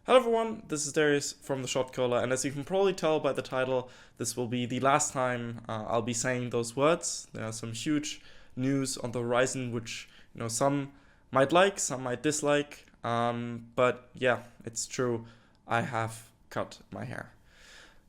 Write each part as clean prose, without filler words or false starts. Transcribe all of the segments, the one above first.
Hello everyone, this is Darius from the Shotcaller, and as you can probably tell by the title, this will be the last time I'll be saying those words. There are some huge news on the horizon, which some might like, some might dislike, but yeah, it's true. I have cut my hair.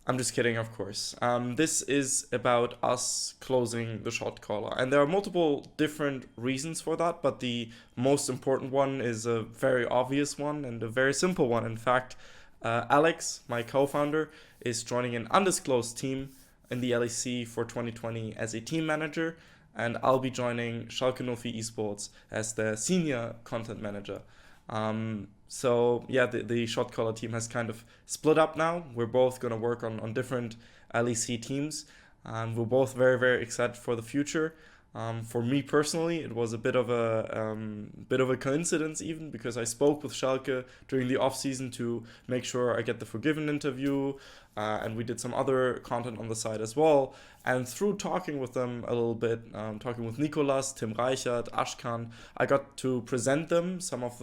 I'm just kidding, of course. This is about us closing the shot caller, and there are multiple different reasons for that, but the most important one is a very obvious one and a very simple one. In fact, Alex, my co founder, is joining an undisclosed team in the LEC for 2020 as a team manager, and I'll be joining Schalke 04 Esports as the senior content manager. So yeah, the shot caller team has kind of split up now. We're both gonna work on different LEC teams, and we're both very excited for the future. For me personally, it was a bit of a coincidence even because I spoke with Schalke during the off season to make sure I get the Forgiven interview, and we did some other content on the side as well. And through talking with them a little bit, talking with Nicolas, Tim Reichert, Ashkan, I got to present them some of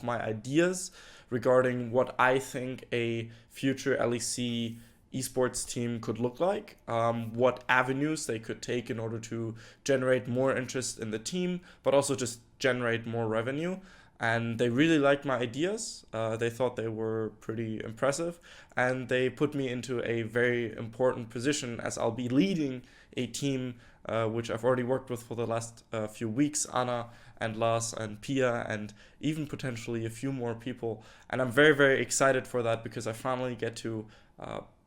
my ideas regarding what I think a future LEC esports team could look like, what avenues they could take in order to generate more interest in the team, but also just generate more revenue. And they really liked my ideas. They thought they were pretty impressive, and they put me into a very important position as I'll be leading a team which I've already worked with for the last few weeks, Anna and Lars and Pia, and even potentially a few more people. And I'm very excited for that because I finally get to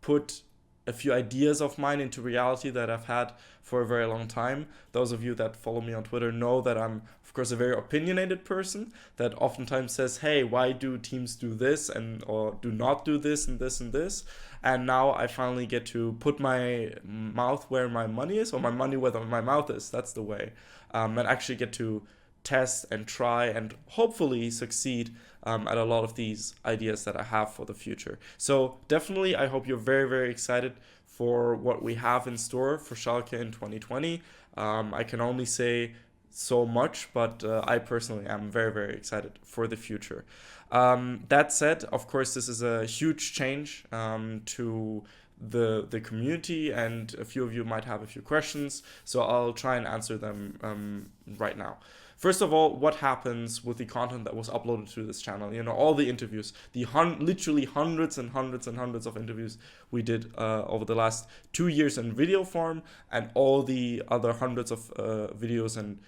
put a few ideas of mine into reality that I've had for a very long time. Those of you that follow me on Twitter know that I'm, of course, a very opinionated person that oftentimes says, hey, why do teams do this and or do not do this and this and this? And now I finally get to put my mouth where my money is, or my money where my mouth is. That's the way. And actually get to test and try and hopefully succeed at a lot of these ideas that I have for the future. So definitely, I hope you're very excited for what we have in store for Schalke in 2020. I can only say so much, but I personally am very excited for the future. That said, of course, this is a huge change to the community, and a few of you might have a few questions, so I'll try and answer them right now. First of all, what happens with the content that was uploaded to this channel? All the interviews, literally hundreds and hundreds of interviews we did over the last 2 years in video form, and all the other hundreds of videos and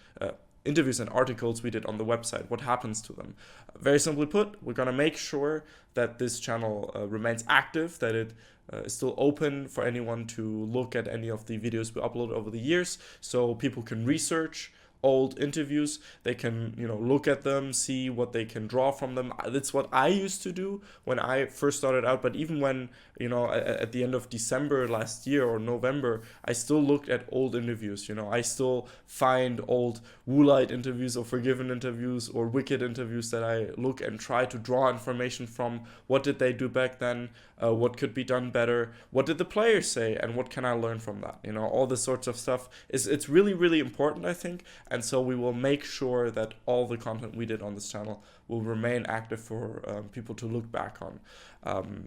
interviews and articles we did on the website. What happens to them? Very simply put, we're gonna make sure that this channel remains active, that it is still open for anyone to look at any of the videos we upload over the years, so people can research old interviews. They can look at them, see what they can draw from them. That's what I used to do when I first started out, but even when at the end of December last year or November, I still looked at old interviews. I still find old Woolite interviews or Forgiven interviews or Wicked interviews that I look and try to draw information from. What did they do back then? What could be done better? What did the players say, and what can I learn from that? All this sorts of stuff it's really important, I think. And so we will make sure that all the content we did on this channel will remain active for people to look back on.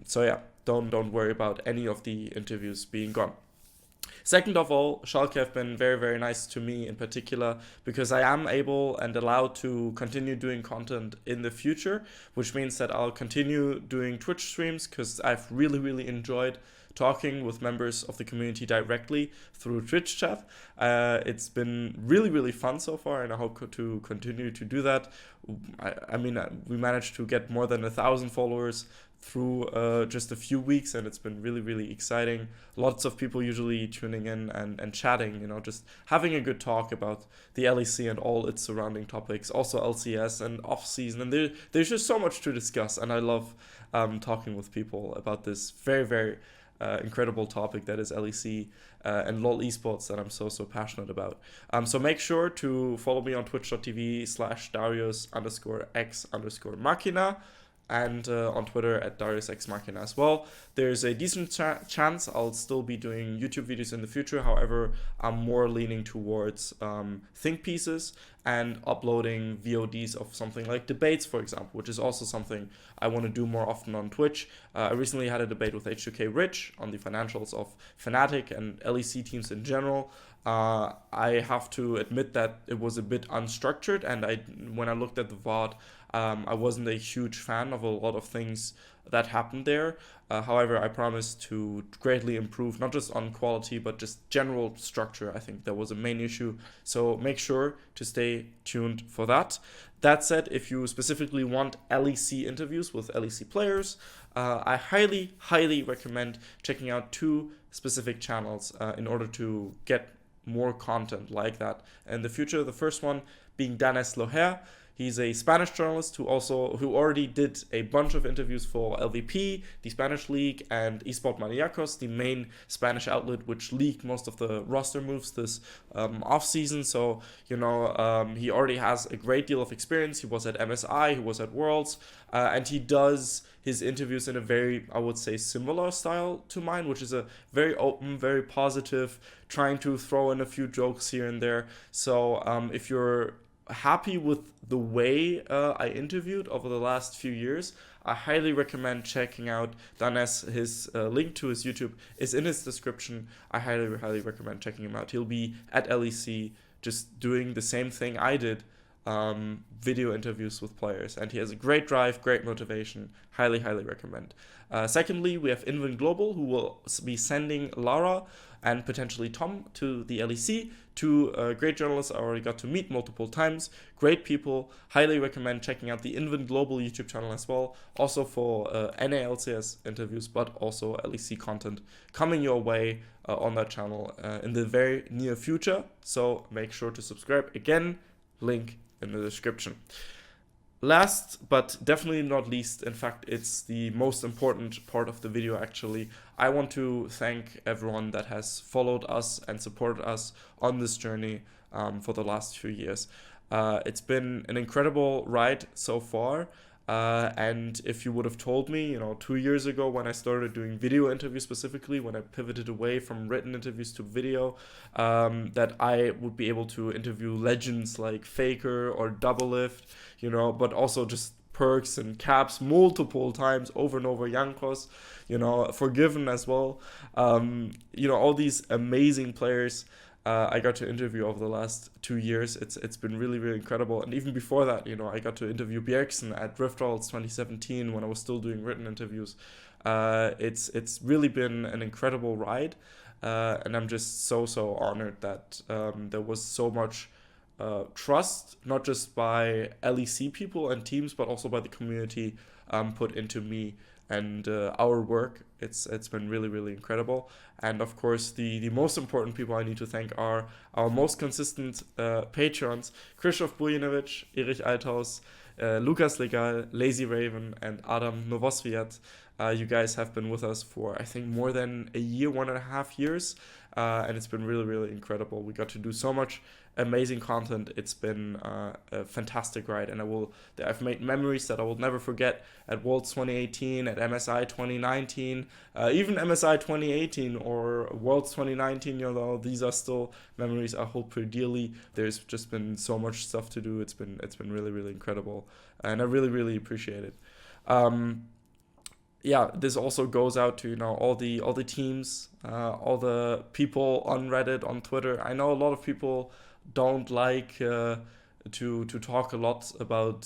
So yeah, don't worry about any of the interviews being gone. Second of all, Schalke have been very nice to me in particular, because I am able and allowed to continue doing content in the future, which means that I'll continue doing Twitch streams because I've really enjoyed talking with members of the community directly through Twitch chat. It's been really fun so far, and I hope to continue to do that. I mean, we managed to get more than 1,000 followers through just a few weeks, and it's been really exciting. Lots of people usually tuning in and chatting, just having a good talk about the LEC and all its surrounding topics, also LCS and off-season, and there's just so much to discuss, and I love talking with people about this very incredible topic that is LEC and LOL esports that I'm so passionate about. So make sure to follow me on twitch.tv/Darius_X_Machina. and on Twitter at Darius X Machina as well. There's a decent chance I'll still be doing YouTube videos in the future. However, I'm more leaning towards think pieces and uploading VODs of something like debates, for example, which is also something I want to do more often on Twitch. I recently had a debate with H2K Rich on the financials of Fnatic and LEC teams in general. I have to admit that it was a bit unstructured, and when I looked at the VOD, I wasn't a huge fan of a lot of things that happened there. However, I promise to greatly improve, not just on quality, but just general structure. I think that was a main issue. So make sure to stay tuned for that. That said, if you specifically want LEC interviews with LEC players, I highly, highly recommend checking out 2 specific channels in order to get more content like that in the future. The first one being Danes Loher. He's a Spanish journalist who already did a bunch of interviews for LVP, the Spanish league, and Esport Maniacos, the main Spanish outlet which leaked most of the roster moves this offseason. So, he already has a great deal of experience. He was at MSI, he was at Worlds, and he does his interviews in a very, I would say, similar style to mine, which is a very open, very positive, trying to throw in a few jokes here and there. So if you're happy with the way I interviewed over the last few years, I highly recommend checking out Danes. His link to his YouTube is in his description. I highly, highly recommend checking him out. He'll be at LEC just doing the same thing I did, video interviews with players, and he has a great drive, great motivation. Highly, highly recommend. Secondly, we have InvenGlobal, who will be sending Lara and potentially Tom to the LEC. 2 great journalists I already got to meet multiple times. Great people. Highly recommend checking out the InvenGlobal YouTube channel as well. Also for NALCS interviews, but also LEC content coming your way on that channel in the very near future. So make sure to subscribe. Again, link in the description. Last but definitely not least, in fact it's the most important part of the video actually, I want to thank everyone that has followed us and supported us on this journey for the last few years. It's been an incredible ride so far. And if you would have told me, 2 years ago when I started doing video interviews specifically, when I pivoted away from written interviews to video, that I would be able to interview legends like Faker or Doublelift, but also just Perks and Caps multiple times over and over, Jankos, Forgiven as well, all these amazing players I got to interview over the last 2 years. It's been really, really incredible. And even before that, I got to interview Bjergsen at Rift Worlds 2017 when I was still doing written interviews. It's really been an incredible ride, and I'm just so honored that there was so much trust, not just by LEC people and teams, but also by the community put into me and our work. It's been really, really incredible. And of course, the most important people I need to thank are our most consistent patrons: Krzysztof Bujanovic, Erich Althaus, Lukas Legal, Lazy Raven, and Adam Novosviat. You guys have been with us for, I think, more than a year, 1.5 years, and it's been really, really incredible. We got to do so much amazing content. It's been a fantastic ride, and I've made memories that I will never forget at Worlds 2018, at MSI 2019, even MSI 2018 or Worlds 2019. These are still memories I hold pretty dearly. There's just been so much stuff to do. It's been really, really incredible, and I really, really appreciate it. This also goes out to all the teams, all the people on Reddit, on Twitter. I know a lot of people don't like to talk a lot about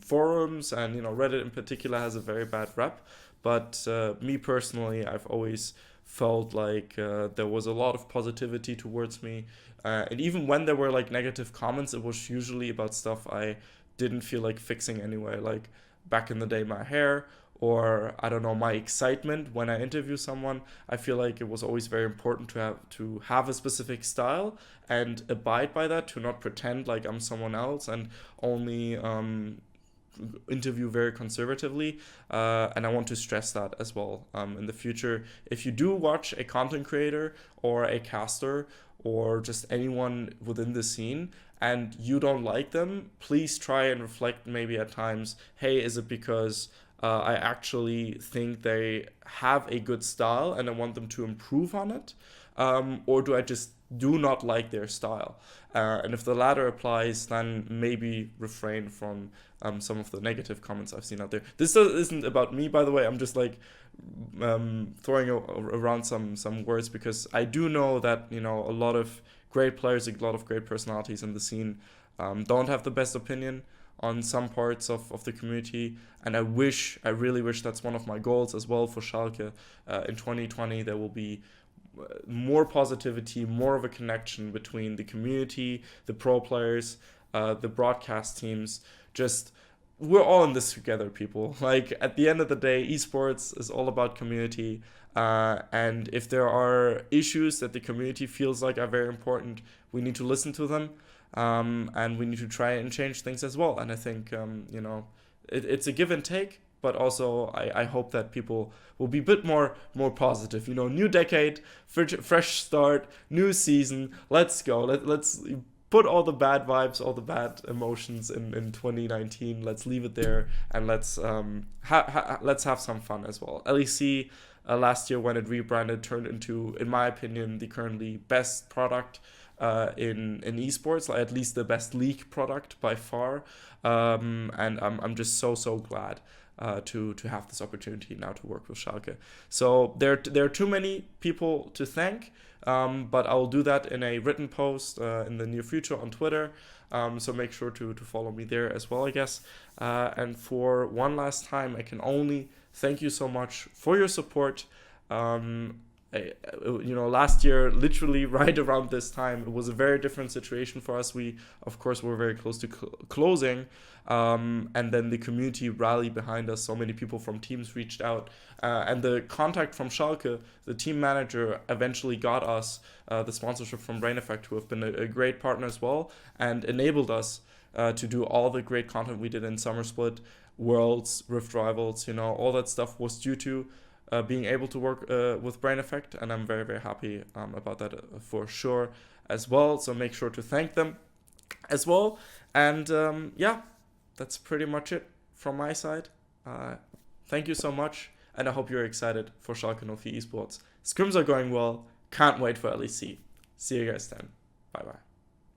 forums, and Reddit in particular has a very bad rep. But me personally, I've always felt like there was a lot of positivity towards me, and even when there were negative comments, it was usually about stuff I didn't feel like fixing anyway. Like back in the day, my hair, or I don't know, my excitement when I interview someone. I feel like it was always very important to have a specific style and abide by that, to not pretend like I'm someone else and only interview very conservatively, and I want to stress that as well. In the future, if you do watch a content creator or a caster or just anyone within the scene and you don't like them, please try and reflect maybe at times, hey, is it because I actually think they have a good style and I want them to improve on it? Or do I just do not like their style? And if the latter applies, then maybe refrain from some of the negative comments I've seen out there. This isn't about me, by the way. I'm just like throwing around some words because I do know that a lot of great players, a lot of great personalities in the scene don't have the best opinion on some parts of the community, and I really wish that's one of my goals as well for Schalke. In 2020 there will be more positivity, more of a connection between the community, the pro players, the broadcast teams. Just we're all in this together, people. Like at the end of the day, esports is all about community. And if there are issues that the community feels like are very important, we need to listen to them, and we need to try and change things as well. And I think it's a give and take. But also, I hope that people will be a bit more positive. New decade, fresh start, new season. Let's go. Let's put all the bad vibes, all the bad emotions in 2019. Let's leave it there, and let's have some fun as well. LEC last year, when it rebranded, turned into, in my opinion, the currently best product in esports, like at least the best league product by far. And I'm just so glad to have this opportunity now to work with Schalke. So there are too many people to thank, but I'll do that in a written post in the near future on Twitter. So make sure to follow me there as well, I guess. And for one last time, I can only thank you so much for your support. Last year, literally right around this time, it was a very different situation for us. We, of course, were very close to closing, and then the community rallied behind us. So many people from teams reached out, and the contact from Schalke, the team manager, eventually got us the sponsorship from Brain Effect, who have been a great partner as well, and enabled us to do all the great content we did in Summer Split, Worlds, Rift Rivals. All that stuff was due to being able to work with Brain Effect, and I'm very, very happy about that for sure as well. So make sure to thank them as well. And that's pretty much it from my side. Thank you so much, and I hope you're excited for Schalke 04 Esports. Scrims are going well. Can't wait for LEC. See you guys then. Bye bye.